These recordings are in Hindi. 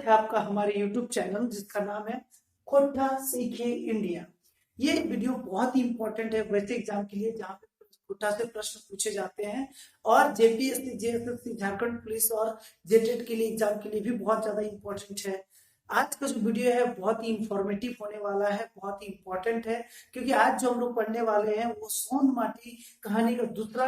है आपका हमारे YouTube चैनल जिसका नाम है खोटा सीखे इंडिया। ये वीडियो बहुत ही इंपॉर्टेंट है वैसे एग्जाम के लिए जहाँ पे खोटा से प्रश्न पूछे जाते हैं और जेपीएससी जेएसएससी झारखंड पुलिस और जेटेट के लिए एग्जाम के लिए भी बहुत ज्यादा इंपॉर्टेंट है। आज का जो वीडियो है बहुत ही इंफॉर्मेटिव होने वाला है, बहुत ही इंपॉर्टेंट है क्योंकि आज जो हम लोग पढ़ने वाले हैं वो सोन माटी कहानी का दूसरा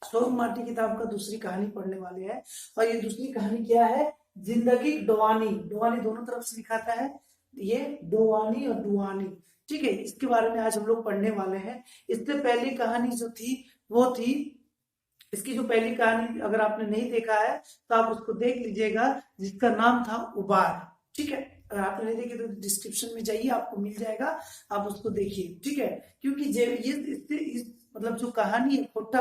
सोन माटी किताब का दूसरी कहानी पढ़ने वाले हैं। और ये दूसरी कहानी क्या है? जिंदगी डोवानी। डोवानी दोनों तरफ से लिखाता है, ये डोवानी और डुआनी। ठीक है, इसके बारे में आज हम लोग पढ़ने वाले हैं। इससे पहली कहानी जो थी वो थी, इसकी जो पहली कहानी अगर आपने नहीं देखा है तो आप उसको देख लीजिएगा, जिसका नाम था उबार। ठीक है, अगर आपने नहीं देखी तो डिस्क्रिप्शन में जाइए, आपको मिल जाएगा, आप उसको देखिए। ठीक है, क्योंकि ये मतलब जो कहानी है खोटा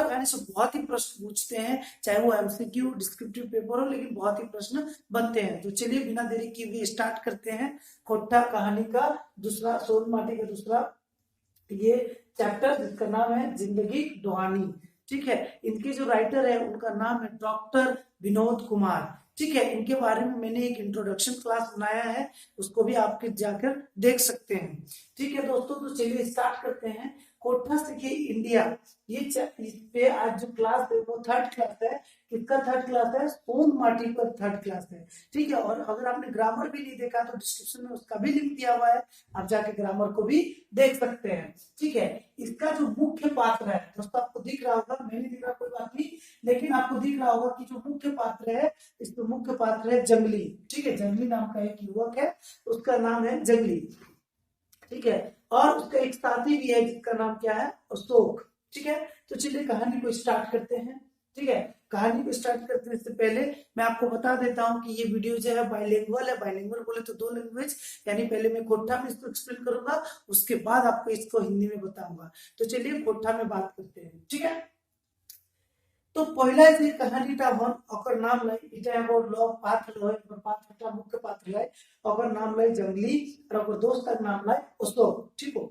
कहानी से बहुत ही प्रश्न पूछते हैं, चाहे वो एमसीक्यू डिस्क्रिप्टिव पेपर हो, लेकिन बहुत ही प्रश्न बनते हैं। तो चलिए बिना देरी किए हुए स्टार्ट करते हैं खोटा कहानी का दूसरा, सोन माटी का दूसरा ये चैप्टर, जिसका नाम है जिंदगी डोहानी। ठीक है, इनके जो राइटर है उनका नाम है डॉक्टर विनोद कुमार। ठीक है, इनके बारे में मैंने एक इंट्रोडक्शन क्लास बनाया है, उसको भी आपके जाकर देख सकते हैं। ठीक है दोस्तों, तो चलिए स्टार्ट करते हैं। खोटा सीखे इंडिया, इस पे आज जो क्लास है वो थर्ड क्लास है। किसका थर्ड क्लास है? सोन माटी पर थर्ड क्लास है। ठीक है, और अगर आपने ग्रामर भी नहीं देखा तो डिस्क्रिप्शन में उसका भी लिंक दिया हुआ है, आप जाके ग्रामर को भी देख सकते हैं। ठीक है, इसका जो मुख्य पात्र है दोस्तों, आपको दिख रहा होगा, मैं नहीं दिख रहा कोई बात नहीं, लेकिन आपको दिख रहा होगा कि जो मुख्य पात्र है, इसमें मुख्य पात्र है जंगली। ठीक है, जंगली नाम का एक युवक है, उसका नाम है जंगली। ठीक है, और उसका एक साथी भी है जिसका नाम क्या है? अशोक। ठीक है, तो चलिए कहानी को स्टार्ट करते हैं। ठीक है, कहानी को स्टार्ट करने से पहले मैं आपको बता देता हूं कि ये वीडियो जो है बाइलिंगुअल है। बाइलिंगुअल बोले तो दो लैंग्वेज, यानी पहले मैं खोटा में इसको एक्सप्लेन करूंगा, उसके बाद आपको इसको हिंदी में बताऊंगा। तो चलिए खोटा में बात करते हैं। ठीक है, तो पहला जे कहानीटा हन ओकर नाम लै, इटा एगो लव पात्र लै, ओकर पात्रटा मुख्य पात्र लै, ओकर नाम लै जंगली और ओकर दोस्त का नाम लै अशोक। ठीक हो,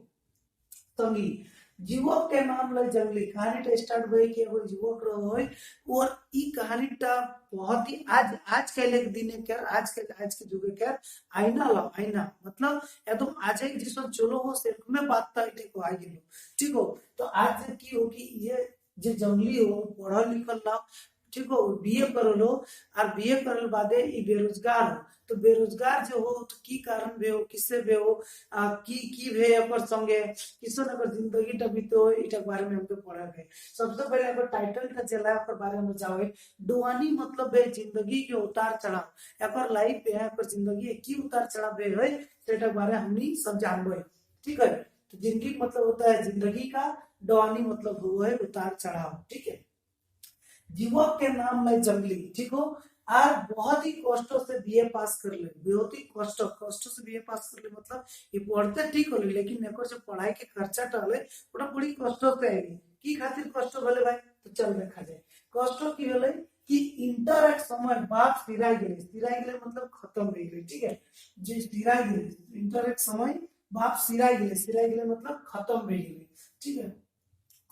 संगी युवक के नाम लै जंगली। कहानीटा स्टार्ट भई के एगो युवक रहोय, और ई कहानीटा बहुत ही आज के ले दिन के आज के जुगे के आईना ला, आईना मतलब एकदम आज एक जिसो चलो हो से में बात ता इटे को आ गेलो। ठीक हो, तो आज की होगी ये जे जंगली हो पढ़ल लिखल ना, ठीक हो, बीए करलो और बीए करल बादे ई बेरोजगार हो। तो बेरोजगार जो हो तो की कारण भे हो, किससे भे हो, की भे एकर संगे किसन एकर जिंदगी टा बीतो इटा बारे में हमके पढ़ा गए। सबसे पहले एकर टाइटल टा चला एकर बारे में जावे। डुआनी मतलब है जिंदगी के उतार चढ़ाव, एकर लाइफ है, एकर जिंदगी की उतार चढ़ाव है, सेटा बारे हमनी सब जानबे। ठीक है, तो जिंदगी मतलब होता है जिंदगी का, डुआनी मतलब वो है उतार चढ़ाव। ठीक है, युवक के नाम में जंगली। ठीक हो, आज बहुत ही कष्टों से बीए पास कर ले, बहुत ही कष्टों से बीए पास कर ले, मतलब ये पढ़ते ठीक होले, लेकिन एको जो पढ़ाई के खर्चा टले ओटा बड़ी कष्टों से आएगी। की खातिर कष्ट भले भाई, तो चल देखा जाए कष्ट की होले कि इंटर एक समय बाप सिराई गेले मतलब खत्म हो गेले। ठीक है, जे सिराई गेले इंटर एक समय बाप सिराई गेले मतलब खत्म हो गेले। ठीक है,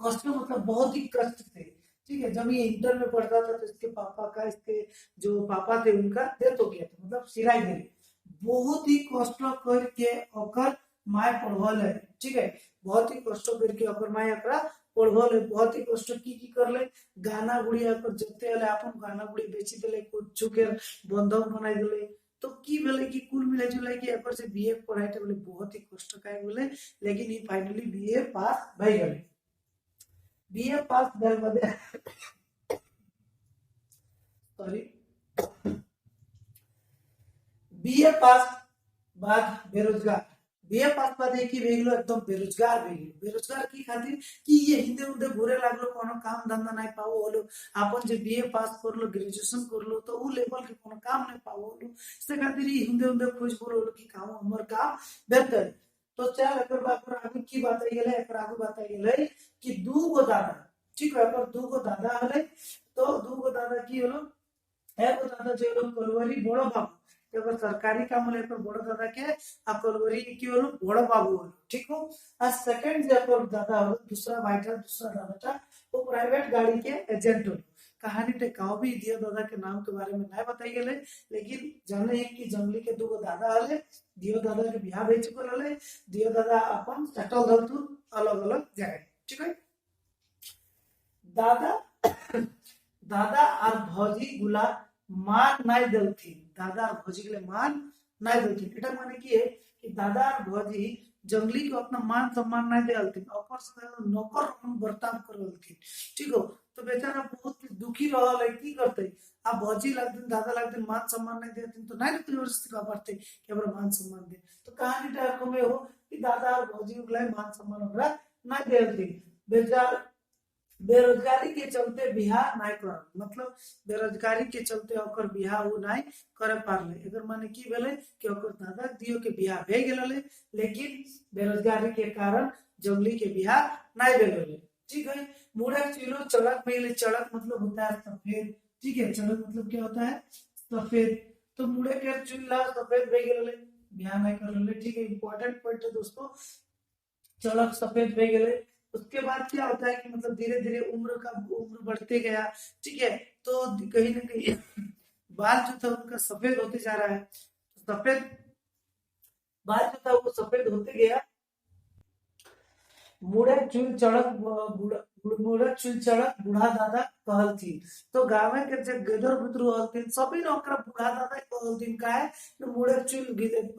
कष्ट मतलब बहुत ही कष्ट थे। ठीक है, जब ये इंटर में पढ़ता था तो इसके जो पापा थे उनका डेथ हो गया था, मतलब सिराई गए। बहुत ही कष्ट करके ओकर माय पढ़ल है। ठीक है, बहुत ही कष्ट करके ओकर माय एकरा पढ़ल है। बहुत ही कष्ट की कर ले, गाना गुड़िया पर जते हले अपन गाना गुड़ी बेची देले, कुछ के बंधक बनाई देले। तो की भेले कि कुल मिला जुला के एकर से बीए पढ़ाई बोले बहुत ही कष्ट काहे बोले, लेकिन ये फाइनली बीए पास भई गए। बीए पास भेल बदे सॉरी, बीए पास बाद बेरोजगार, बीए पास बाद एक ही भेगलो एकदम बेरोजगार भेगलो। बेरोजगार की खातिर कि ये हिंदे उंदे घूरे लागलो, कोनो काम धंधा नहीं पावो होलो। आपन जे बीए पास करलो, ग्रेजुएशन करलो, तो उ लेवल के कोनो काम नहीं पावो होलो, से खातिर ही हिंदे उंदे खोज बोलो कि काम हमर काम बेहतर। तो चल एकर बात आगे की बात आई गेले, एकर आगे बात आई गेले कि दू गो दादा। ठीक है, एकर दू गो दादा हले, तो दू गो दादा की होलो, एगो दादा जो होलो कोलवरी बड़ो बाबू, एगो सरकारी काम होले एकर बड़ो दादा के आ कोलवरी की होलो बड़ो बाबू होलो। ठीक हो, आ सेकंड जे एकर दादा होलो दूसरा भाईटा, दूसरा दादाटा वो प्राइवेट गाड़ी के एजेंट होलो। कहानी टे कहो भी दियो दादा के नाम के बारे में नहीं बताई गए, लेकिन जाने हैं कि जंगली के दूगो दादा हले, दियो दादा के बियाह भेज चुकल हले, दियो दादा अपन सेटल रहतु अलग अलग जगह। ठीक है, दादा दादा और भौजी गुला मान नाई देलथिन, दादा और भौजी के लिए मान नाई देलथिन। एटा माने की है कि दादा और भौजी जंगली को अपना मान सम्मान नहीं देलथिन, ओकर से नौकर हम बर्ताव करलथिन। ठीक हो, तो बेचारा बहुत दुखी रहल है, की करते अब भौजी लगथिन दादा लगथिन मान सम्मान नहीं देथिन तो नहीं जबरदस्ती का करते कि हमरा मान सम्मान दे। तो कहानी टाइप में हो कि दादा और भौजी के लिए मान सम्मान ओकरा नहीं देलथिन। बेचारा बेरोजगारी के चलते बिहार नहीं कर, मतलब बेरोजगारी के चलते ओकर बियाह वो नहीं करे पारले। एकर माने की भेले कि ओकर दादा दियो के बियाह भे गेलले, लेकिन बेरोजगारी के कारण जंगली के बियाह नहीं भेलले। ठीक है, मुड़क चिलो चड़क भेले, चड़क मतलब होता है सफेद। ठीक है, चड़क मतलब क्या होता है, सफेद। तो मुड़े के चूल्हा सफेद भे गेलले, बियाह नहीं करले। ठीक है, इंपॉर्टेंट पॉइंट है दोस्तों, चड़क सफेद भे गेले। उसके बाद क्या होता है कि मतलब धीरे धीरे उम्र बढ़ते गया। ठीक है, तो कहीं ना कहीं बाल जो था उनका सफेद होते जा रहा है, सफेद बाल जो था वो सफेद होते गया। मुड़क चूल चढ़क मुड़क चूल चढ़क बूढ़ा दादा कहलथिन। तो गाँव के जे गेदर बुतरू हलथिन सभी ने ओकरा बूढ़ा दादा कहलथिन। काहे तो मुड़क चूल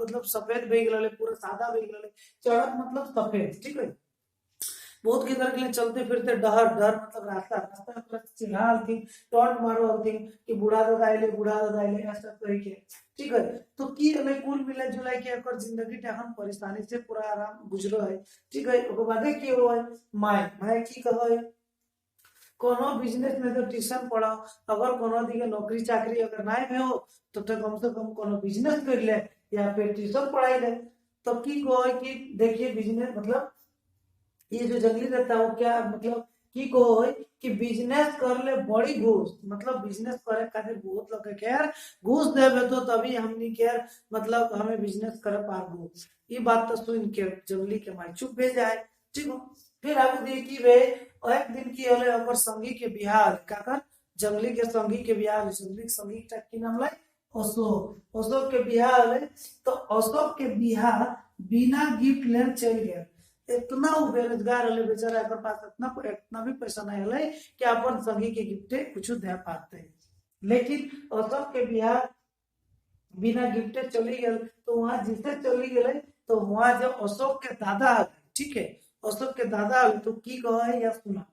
मतलब सफेद भई गेलले, पूरा सादा भई गेलले, चढ़क मतलब सफेद। ठीक है, बहुत किधर के लिए चलते फिरते डहर, डर मतलब रास्ता रास्ता में चिल्ला हलथिन, टॉन्ट मारो हलथिन कि बूढ़ा दादा आइले, बूढ़ा दादा आइले, ऐसा कह के। ठीक है, तो की हले कुल मिले जुला के एकर जिंदगी टाखन परेशानी से पूरा आराम गुजरो है। ठीक है, ओकर बादे की हो है माय माय की कहो है कोनो बिजनेस में तो ट्यूशन पढ़ाओ, अगर कोनो दिके नौकरी चाकरी अगर नहीं में हो तो कम से कम कोनो बिजनेस कर ले या फिर ट्यूशन पढ़ाई ले। तो की कहो है कि देखिए बिजनेस मतलब ये जो जंगली रहता है वो क्या मतलब की कहो है कि बिजनेस कर ले बड़ी घूस, मतलब बिजनेस करे खातिर बहुत लोग के यार घूस देवे तो तभी हमनी के यार मतलब हमें बिजनेस करे पाबो। ये बात तो सुन के जंगली के माई चुप भे जाए। ठीक हो, फिर आगे देखी वे एक दिन की होले ओकर संगी के बियाह काकर जंगली के संगी के बियाह, जंगली के संगी का की नाम लाई अशोक। अशोक के बियाह होले, तो अशोक के बियाह बिना गिफ्ट ले चल गए। इतना वो बेरोजगार हले बेचारा, एकर पास इतना भी पैसा नहीं हले कि अपन संगी के गिफ्टे कुछ दे पाते। लेकिन अशोक के बियाह बिना गिफ्टे चली गए, तो वहां जिससे चली गए तो वहां जो अशोक के दादा हले, ठीक है अशोक के दादा हले, तो की कह है या सुना,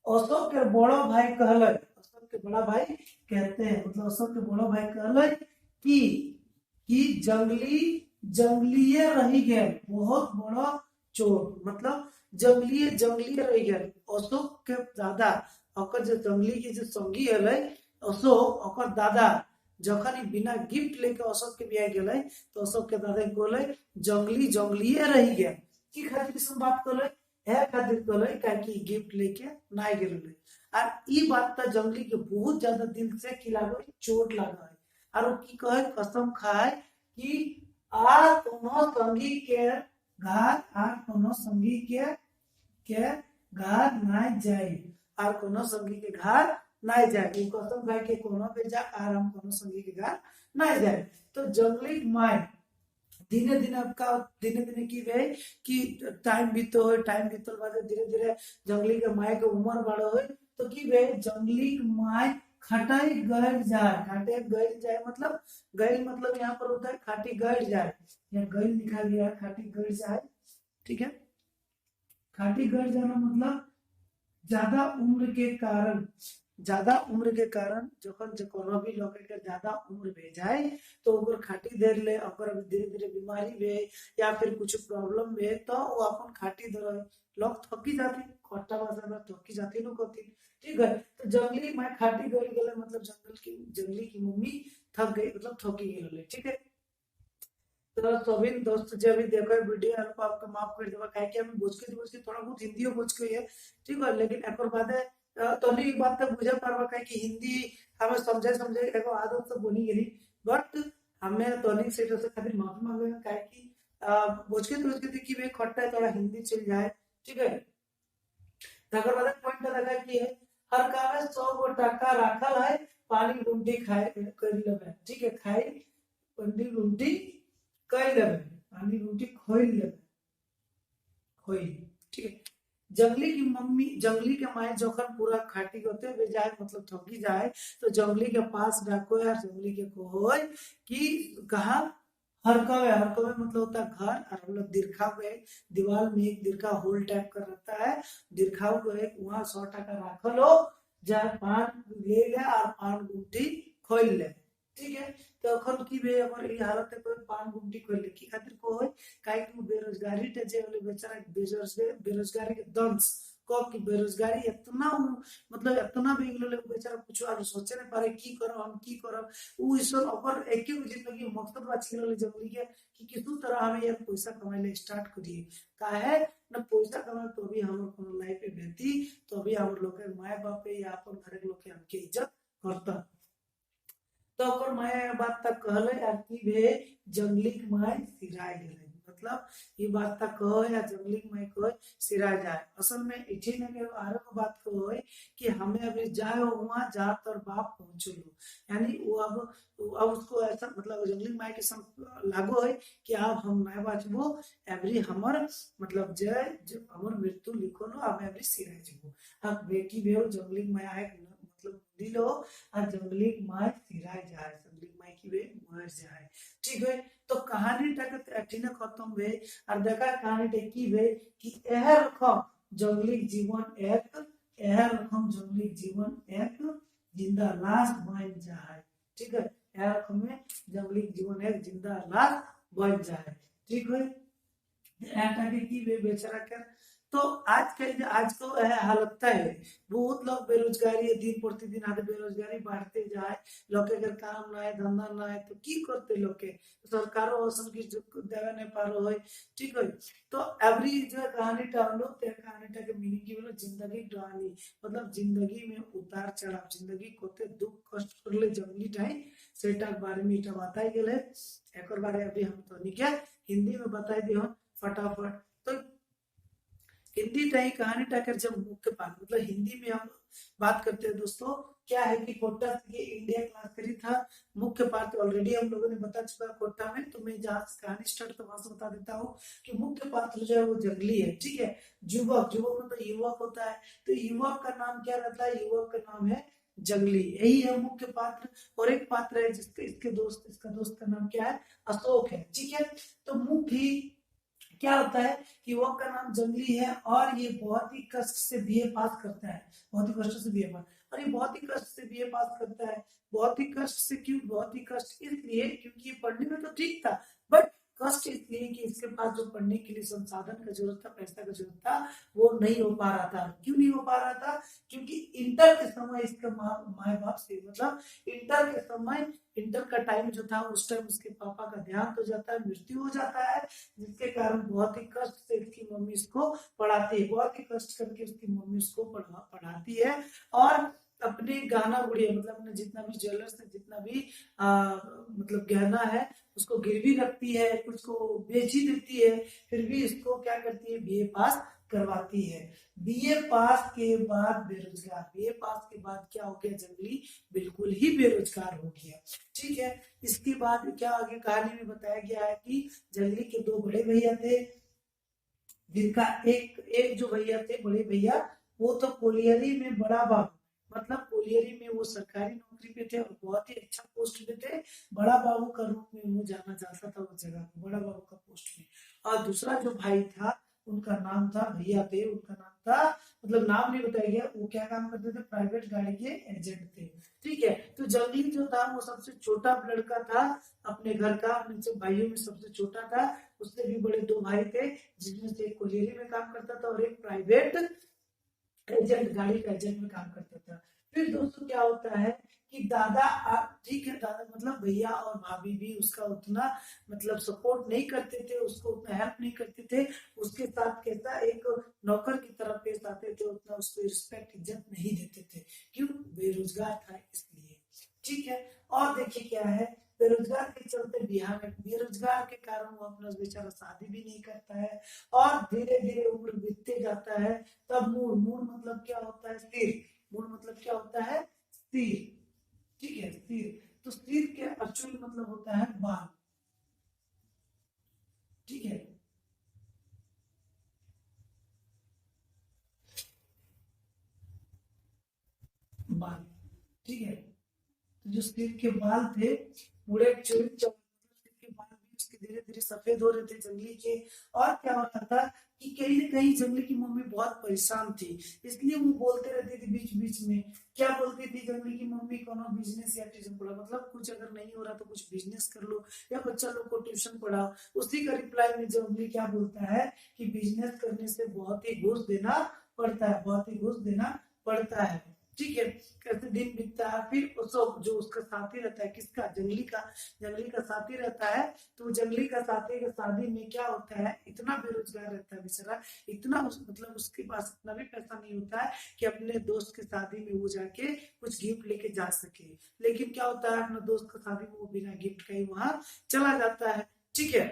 अशोक के बड़ो भाई कहले, अशोक के बड़ा भाई कहते हैं मतलब अशोक के बड़ो भाई कहले कि जंगली जंगलीय रही गए बहुत बड़ा चोर, मतलब जंगली जंगली रही गए। अशोक के दादा ओकर जो जंगली के जो संगी हले अशोक ओकर दादा जखन ही बिना गिफ्ट लेके अशोक के बियाह गेले, तो अशोक के दादा बोले जंगली जंगलीय रही गए। की खातिर से बात कहले है खातिर कहले काहे गिफ्ट लेके ना गेले। और ई बात त जंगली के बहुत ज्यादा दिल से की लागो चोट लगा है। और की कहे कसम खाए कि आ कोनो संगी के घर आ कोनो संगी के घर ना जाए, और कोनो संगी के घर ना जाए, कसम खाए के कोनो पे जा और हम कोनो संगी के घर ना जाए। तो जंगली माय धीरे धीरे आपका धीरे धीरे की वे कि टाइम बीतो हो, टाइम बीतल बाद धीरे धीरे जंगली के माय के उम्र बड़ो हो, तो की वे जंगली माय खटाई गड़ जाए, खाटे गड़ जाए मतलब गैल मतलब यहाँ पर होता है खाटी गड़ जाए, या गैल लिखा गया खाटी गड़ जाए। ठीक है, खाटी गड़ जाना मतलब ज्यादा उम्र के कारण जखन कोनो भी लोग के ज्यादा उम्र भे जाए तो ओकर खाटी देर ले ओकर धीरे धीरे बीमारी भे या फिर कुछ प्रॉब्लम भे तो वो अपन खाटी दे लोग थकी जाती, खट्टा भाषा में थकी जाती लोग होती। ठीक है, तो जंगली माय खाटी गई गेले मतलब जंगली की मम्मी थक गई मतलब थकी गेले। ठीक है, तो सभी दोस्त जो भी देखो वीडियो हेल्प आपको माफ कर देबा काहे कि हम बुझ के थोड़ा बहुत हिंदी बुझ के है। ठीक है, लेकिन एकर बादे तोनी बात तक बुझे पारबा काहे कि हिंदी हमें समझे एगो आदत से बनी गेली, बट हमें तोनी से खातिर माफी मांगे काहे कि बुझ के देखी वे खट्टा थोड़ा हिंदी चल जाए। ठीक है, तकर बाद पॉइंट देखा कि है हर काम 100 गो टका राखल है, पानी गुंडी खाए कर लेबे, ठीक है, खाई पानी गुंडी कर लेबे, पानी गुंडी खोल लेबे, खोल, ठीक है। जंगली की मम्मी, जंगली के माए जोखन पूरा खाटी होते हुए जाए, मतलब थकी जाए, तो जंगली के पास डाको यार, जंगली के को कि कहा हरकवे, हरकवे मतलब होता है घर, और हम लोग दीर्घा को एक दीवार में एक दीर्घा होल टाइप कर रहता है, दीर्घा को एक वहां 100 टका राख लो, जाए पान ले ले और पान गुंठी खोल ले, ठीक है। तो এখন কি বে আমার এই হালতে করে পান গুমটি করলে কি খাतिर को होय, काहे कि बेरोजगारी टे जे वाले बेचारा बेरोजगारी के दंश को कि बेरोजगारी इतना मतलब इतना भी लोग बेचारा कुछ और सोचे नहीं पारे की करो हम की करो, उ ईश्वर ओकर एक ही जिंदगी मकसद बाची ले जरूरी है कि किस तरह हमें यार पैसा कमाए ले स्टार्ट करिए, काहे ना पैसा कमाए तो भी हम अपन लाइफ पे बेहती, तो भी हम लोग के माए बाप या अपन घर के लोग के हमके इज्जत करता। तो ओकर माए बात तक कहले यार कि भे जंगली के माए सिराय गेले, मतलब ये बात तक कहो या जंगली के माए कहो सिराय जाए, असल में इठी ने के आरो को बात कहो कि हमें अभी जाए वहां जा तर बाप पहुंचो लो, यानी वो अब उसको ऐसा मतलब जंगली माए के संग लागो है कि अब हम नहीं बाचबो, एवरी हमर मतलब जय हमर मृत्यु लिखो लो, हमें अभी सिराय जबो, अब बेटी बेओ जंगली माए आए मतलब दिलो और जंगली माय सिराय जाए, जंगली माय की वे मर जाए, ठीक है। तो कहानी टक अठिन खत्म भे, और देखा कहानी टेकी भे कि एह रखम जंगली जीवन एक, एह रखम जंगली जीवन एक जिंदा लाश बन जाए, ठीक है, एह रकम में जंगली जीवन एक जिंदा लाश बन जाए, ठीक है। ऐटा की बेचारा कर, तो आज तो हालत है, बहुत लोग बेरोजगारी है, दिन प्रतिदिन आगे बेरोजगारी बढ़ते जाए, लोग के अगर काम ना है धंधा ना है तो की करते लोग के, सरकारों औसन की देवे नहीं पा रहा है, ठीक है। तो एवरी जो कहानी टा हम लोग कहानी टा के मीनिंग की बोलो जिंदगी डरानी, मतलब जिंदगी में उतार चढ़ाव, जिंदगी कोते दुख कष्ट कर ले जंगली टाइम सेटा बारे में इटा बताई गेले, एक और बारे अभी हम तो नहीं क्या हिंदी में बताई दियो फटाफट। तो हिंदी टाई कहानी टाकर जब मुख्य पाठ मतलब हिंदी में हम बात करते हैं दोस्तों, क्या है कि कोटा ये इंडिया क्लास करी था, मुख्य पात्र ऑलरेडी हम लोगों ने बता चुका कोटा में, तो मैं जहाँ से कहानी स्टार्ट तो वहां से बता देता हूँ कि मुख्य पात्र जो है वो जंगली है, ठीक है। युवक, युवक मतलब युवक होता है, तो युवक का नाम क्या रहता है, युवक का नाम है जंगली, यही है मुख्य पात्र। और एक पात्र है जिसके इसके दोस्त, इसका दोस्त का नाम क्या है, अशोक है, ठीक है। तो मुख्य क्या होता है कि वो का नाम जंगली है और ये बहुत ही कष्ट से बीए पास करता है, बहुत ही कष्ट से बीए पास, और ये बहुत ही कष्ट से बीए पास करता है, बहुत ही कष्ट से, क्यों बहुत ही कष्ट इसलिए क्योंकि ये पढ़ने में तो ठीक था, बट कष्ट इसलिए कि इसके पास जो पढ़ने के लिए संसाधन का जरूरत था, पैसा का जरूरत था, वो नहीं हो पा रहा था। क्यों नहीं हो पा रहा था, क्योंकि इंटर के समय इसका माए बाप से मतलब इंटर के समय, इंटर का टाइम जो था उस टाइम उसके पापा का देहांत हो जाता है, मृत्यु हो जाता है, जिसके कारण बहुत ही कष्ट से इसकी मम्मी इसको पढ़ाती है, बहुत ही कष्ट करके उसकी मम्मी उसको पढ़ाती है, और अपने गाना गुड़िया मतलब अपने जितना भी ज्वेलर्स है, जितना भी मतलब गहना है उसको गिरवी रखती है, कुछ को बेच ही देती है, फिर भी इसको क्या करती है, बीए पास करवाती है। बीए पास के बाद बेरोजगार, बीए पास के बाद क्या हो गया, जंगली बिल्कुल ही बेरोजगार हो गया, ठीक है। इसके बाद क्या आगे कहानी में बताया गया है कि जंगली के दो बड़े भैया थे, जिनका एक एक जो भैया थे बड़े भैया, वो तो कोलियरी में बड़ा बाबू, मतलब कोलियरी में वो सरकारी नौकरी पे थे और बहुत ही अच्छा पोस्ट पे थे, बड़ा बाबू का रूप में वो जाना जाता था उस जगह पे, बड़ा बाबू का पोस्ट में। और दूसरा जो भाई था उनका नाम था, भैया थे उनका नाम था, मतलब नाम नहीं बताया गया, वो क्या काम करते थे, प्राइवेट गाड़ी के एजेंट थे, ठीक है। तो जंगली जो था वो सबसे छोटा लड़का था अपने घर का, अपने भाइयों में सबसे छोटा था, उससे भी बड़े दो भाई थे, जिसमें से एक कोलियरी में काम करता था और एक प्राइवेट एजेंट, गाड़ी का एजेंट में काम करता था। फिर दोस्तों क्या होता है कि दादा, ठीक है, दादा मतलब भैया और भाभी भी उसका उतना मतलब सपोर्ट नहीं करते थे, उसको उतना हेल्प नहीं करते थे, उसके साथ कैसा एक नौकर की तरह पेश आते थे, उतना उसको रिस्पेक्ट इज्जत नहीं देते थे, क्यों, बेरोजगार था इसलिए, ठीक है। और देखिए क्या है, बेरोजगार के चलते बिहार में बेरोजगार के कारण वो अपना बेचारा शादी भी नहीं करता है, और धीरे धीरे उम्र बीतते जाता है, तब मूड, मूड मतलब क्या होता है, सिर, मूल मतलब क्या होता है, सिर। ठीक है, सिर। तो सिर के एक्चुअल मतलब होता है बाल। ठीक है, बाल। ठीक है, तो जो सिर के बाल थे पूरे सिर के बाल भी उसके धीरे धीरे सफेद हो रहे थे जंगली के। और क्या हो रहा था कि कहीं ना कहीं जंगली की मम्मी बहुत परेशान थी, इसलिए वो बोलते रहती थी बीच बीच में। क्या बोलती थी जंगली की मम्मी, कोनो बिजनेस या ट्यूशन पढ़ा, मतलब कुछ अगर नहीं हो रहा तो कुछ बिजनेस कर लो या बच्चा लोग को ट्यूशन पढ़ाओ। उसी का रिप्लाई में जंगली क्या बोलता है कि बिजनेस करने से बहुत ही घूस देना पड़ता है, बहुत ही घूस देना पड़ता है। ठीक है, कैसे दिन बीतता है, फिर उसको जो उसका साथी रहता है, किसका, जंगली का साथी रहता है। तो जंगली का साथी के शादी में क्या होता है, इतना बेरोजगार रहता है बेचारा, इतना मतलब उसके पास इतना भी पैसा नहीं होता है कि अपने दोस्त के शादी में वो जाके कुछ गिफ्ट लेके जा सके। लेकिन क्या होता है, अपने दोस्त का शादी में वो बिना गिफ्ट का ही वहां चला जाता है। ठीक है,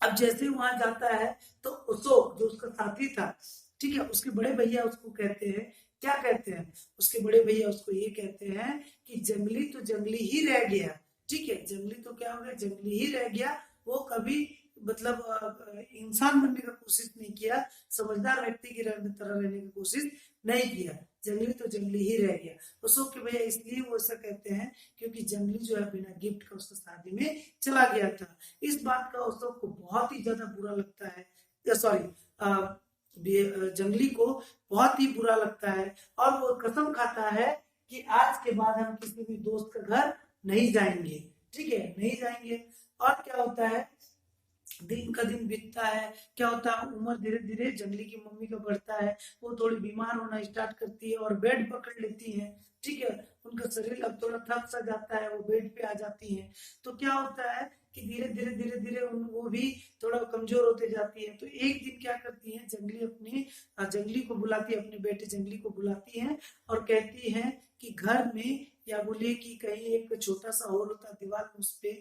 अब जैसे वहां जाता है तो उसको, जो उसका साथी था, ठीक है, उसके बड़े भैया उसको कहते हैं, क्या कहते हैं, उसके बड़े भैया उसको ये कहते हैं कि जंगली तो जंगली ही रह गया। ठीक है, जंगली तो क्या हो गया, जंगली ही रह गया। वो कभी मतलब इंसान बनने का कोशिश नहीं किया, समझदार व्यक्ति की तरह रहने की कोशिश नहीं किया। जंगली तो जंगली ही रह गया। अशोक के भैया इसलिए वो ऐसा कहते हैं क्योंकि जंगली जो है बिना गिफ्ट का उसका शादी में चला गया था। इस बात का अशोक को बहुत ही ज्यादा बुरा लगता है, सॉरी, जंगली को बहुत ही बुरा लगता है। और वो कसम खाता है कि आज के बाद हम किसी भी दोस्त का घर नहीं जाएंगे। ठीक है, नहीं जाएंगे। और क्या होता है, दिन का दिन बीतता है, क्या होता है, उम्र धीरे धीरे जंगली की मम्मी का बढ़ता है, वो थोड़ी बीमार होना स्टार्ट करती है और बेड पकड़ लेती है। ठीक है, उनका शरीर अब थोड़ा थक सा जाता है, वो बेड पे आ जाती है। तो क्या होता है कि धीरे धीरे वो भी थोड़ा कमजोर होते जाती है। तो एक दिन क्या करती है, जंगली को बुलाती है, अपने बेटे जंगली को बुलाती है और कहती है कि घर में, या बोलिए कि कहीं एक छोटा सा होल होता है दीवार में, उस पे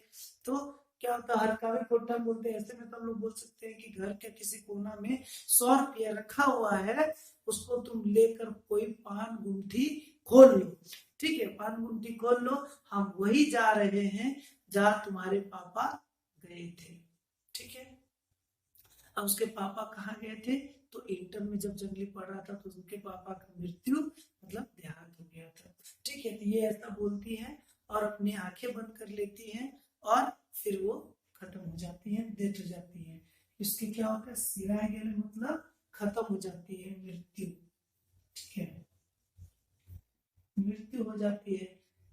तो क्या होता है, हरकावे कोठा बोलते हैं। ऐसे में तो हम लोग बोल सकते हैं कि घर के किसी कोना में 100 रुपया रखा हुआ है, उसको तुम लेकर कोई पान गुमटी खोल लो। ठीक है, पान गुमटी खोल लो, हम वही जा रहे हैं जहाँ तुम्हारे पापा गए थे। ठीक है, अब उसके पापा कहाँ गए थे, तो इंटर में जब जंगली पढ़ रहा था तो उनके पापा का मृत्यु मतलब देहांत हो गया था। ठीक है, तो ये ऐसा बोलती है और अपनी आंखें बंद कर लेती हैं और फिर वो खत्म हो जाती है, डेथ हो जाती है। इसके क्या होता है, सिराय गेले मतलब खत्म हो जाती है, मृत्यु। ठीक है, मृत्यु हो जाती है।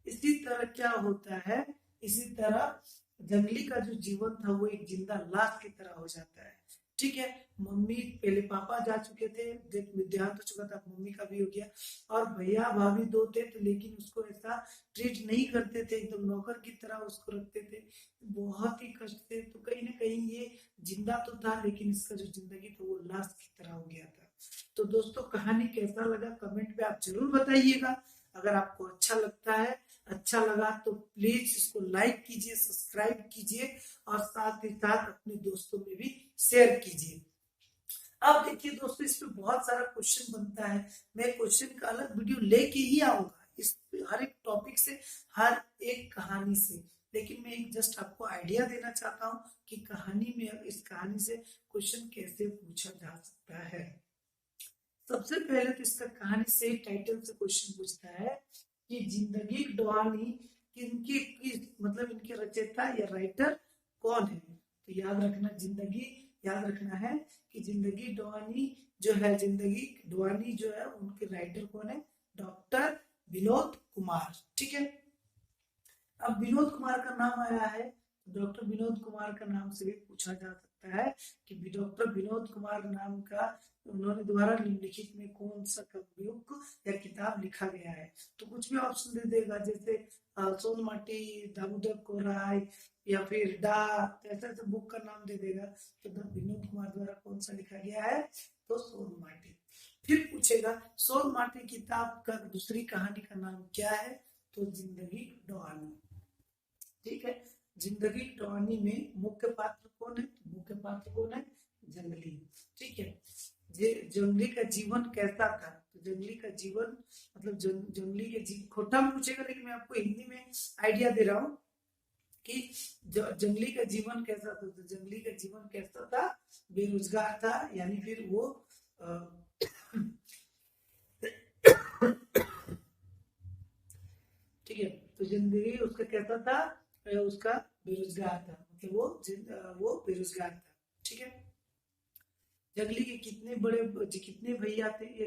इसी तरह क्या होता है, इसी तरह जंगली का जो जीवन था वो एक जिंदा लाश की तरह हो जाता है। ठीक है, मम्मी, पहले पापा जा चुके थे, देहांत हो चुका था, मम्मी का भी हो गया। और भैया भाभी दो थे, तो लेकिन उसको ऐसा ट्रीट नहीं करते थे, एकदम नौकर की तरह उसको रखते थे, बहुत ही कष्ट थे। तो कहीं ना कहीं ये जिंदा तो था, लेकिन इसका जो जिंदगी था वो लाश की तरह हो गया था। तो दोस्तों, कहानी कैसा लगा कमेंट पे आप जरूर बताइएगा। अगर आपको अच्छा लगता है, अच्छा लगा तो प्लीज इसको लाइक कीजिए, सब्सक्राइब कीजिए और साथ ही साथ अपने दोस्तों में भी शेयर कीजिए। अब देखिए दोस्तों, इस पे बहुत सारा क्वेश्चन बनता है, मैं क्वेश्चन का अलग वीडियो लेके ही आऊंगा इस हर एक टॉपिक से, हर एक कहानी से। लेकिन मैं एक जस्ट आपको आइडिया देना चाहता हूँ कि कहानी में, इस कहानी से क्वेश्चन कैसे पूछा जा सकता है। सबसे पहले तो इसका कहानी से टाइटल से क्वेश्चन पूछता है कि जिंदगी डुआनी मतलब इनके रचयिता या राइटर कौन है। तो याद रखना, याद रखना है कि जिंदगी डुआनी जो है, जिंदगी डुआनी जो है, उनके राइटर कौन है, डॉक्टर विनोद कुमार। ठीक है, अब विनोद कुमार का नाम आया है, डॉक्टर विनोद कुमार का नाम से भी पूछा जा सकता है कि डॉक्टर विनोद कुमार नाम का उन्होंने द्वारा निम्नलिखित में कौन सा बुक या किताब लिखा गया है। तो कुछ भी ऑप्शन दे देगा, जैसे सोन माटी, दामोदर कोराय या फिर डा, ऐसे ऐसे बुक का नाम दे देगा। तो विनोद कुमार द्वारा कौन सा लिखा गया है, तो सोन माटी। फिर पूछेगा सोन माटी किताब का दूसरी कहानी का नाम क्या है, तो जिंदगी डुआनी। ठीक है, जिंदगी डुआनी में मुख्य पात्र कौन है, मुख्य पात्र कौन है, जंगली। ठीक है, जंगली का जीवन कैसा था, तो तो जंगली का जीवन मतलब जंगली के खोटा में पूछेगा, लेकिन मैं आपको हिंदी में आइडिया दे रहा हूँ कि जंगली का जीवन कैसा था। तो जंगली का जीवन कैसा था, बेरोजगार था, यानी फिर वो ठीक है। तो जिंदगी उसका कैसा था, उसका बेरोजगार था, मतलब वो बेरोजगार था। ठीक है। जंगली के कितने भैया थे, या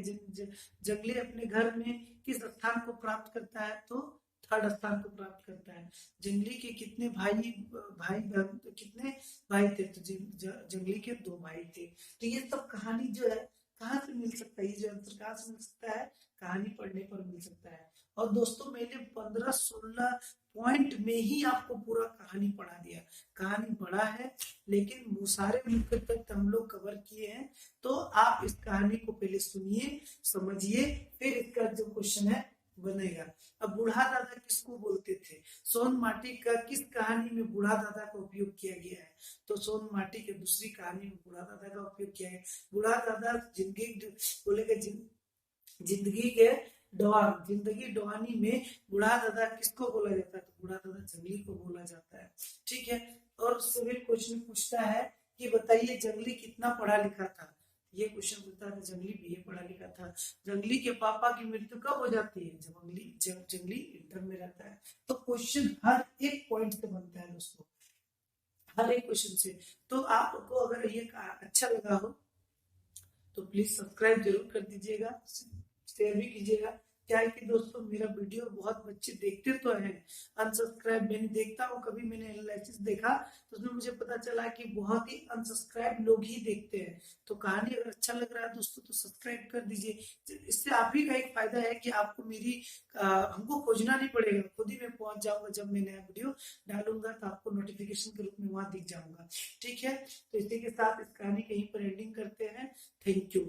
जंगली अपने घर में किस स्थान को प्राप्त करता है, तो थर्ड स्थान को प्राप्त करता है। जंगली के कितने भाई बहन, तो कितने भाई थे, तो जंगली के 2 भाई थे। तो ये सब कहानी जो है कहाँ से मिल सकता है, ये जो आंसर कहाँ से मिल सकता है, कहानी पढ़ने पर मिल सकता है। और दोस्तों मैंने 15-16 पॉइंट में ही आपको पूरा कहानी पढ़ा दिया। कहानी बड़ा है, लेकिन वो सारे मुख्य तथ्य हम लोग कवर किए हैं। तो आप इस कहानी को पहले सुनिए, समझिए, फिर इसका जो क्वेश्चन है बनेगा। अब बूढ़ा दादा किसको बोलते थे, सोन माटी का किस कहानी में बूढ़ा दादा का उपयोग किया गया है, तो सोन माटी के दूसरी कहानी में बूढ़ा दादा का उपयोग किया गया। बूढ़ा दादा बोलेगा जिंदगी के जिंदगी डवानी में बूढ़ा दादा किसको बोला जाता है, तो बूढ़ा दादा जंगली को बोला जाता है। ठीक है। और सिविल क्वेश्चन पूछता है कि बताइए जंगली कितना पढ़ा लिखा था। ये क्वेश्चन पूछता है जंगली बीए पढ़ा लिखा था। जंगली के पापा की मृत्यु कब हो जाती है, जब जंगली इंटर में रहता है। तो क्वेश्चन हर एक पॉइंट से बनता है दोस्तों, हर एक क्वेश्चन से। तो आपको अगर ये अच्छा लगा हो तो प्लीज सब्सक्राइब जरूर कर दीजिएगा, शेयर भी कीजिएगा। क्या है कि दोस्तों मेरा वीडियो बहुत बच्चे देखते तो हैं, अनसब्सक्राइब मैंने देखता हूँ, कभी मैंने एनालिसिस देखा तो उसमें मुझे पता चला कि बहुत ही अनसब्सक्राइब लोग ही देखते हैं। तो कहानी अगर अच्छा लग रहा है दोस्तों तो सब्सक्राइब कर दीजिए। इससे आप ही का एक फायदा है कि आपको हमको खोजना नहीं पड़ेगा, खुद ही मैं पहुंच जाऊंगा। जब मैं नया वीडियो डालूंगा तो आपको नोटिफिकेशन के रूप में वहां दिख जाऊंगा। ठीक है। तो इसी के साथ इस कहानी कहीं पर एंडिंग करते हैं। Thank you.